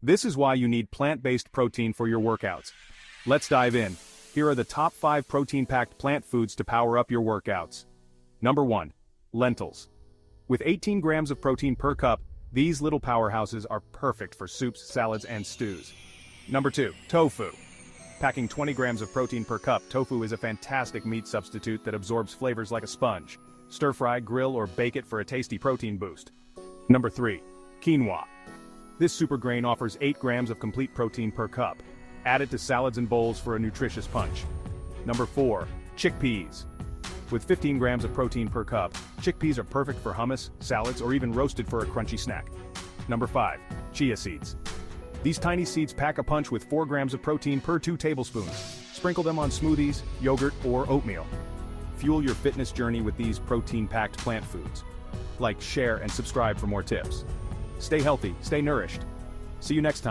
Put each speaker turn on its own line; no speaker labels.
This is why you need plant-based protein for your workouts. Let's dive in. Here are the top 5 protein-packed plant foods to power up your workouts. Number 1. Lentils. With 18 grams of protein per cup, these little powerhouses are perfect for soups, salads, and stews. Number 2. Tofu. Packing 20 grams of protein per cup, tofu is a fantastic meat substitute that absorbs flavors like a sponge. Stir-fry, grill, or bake it for a tasty protein boost. Number 3. Quinoa. This super grain offers 8 grams of complete protein per cup. Add it to salads and bowls for a nutritious punch. Number 4. Chickpeas. With 15 grams of protein per cup, chickpeas are perfect for hummus, salads, or even roasted for a crunchy snack. Number 5. Chia Seeds. These tiny seeds pack a punch with 4 grams of protein per 2 tablespoons. Sprinkle them on smoothies, yogurt, or oatmeal. Fuel your fitness journey with these protein-packed plant foods. Like, share, and subscribe for more tips. Stay healthy, stay nourished. See you next time.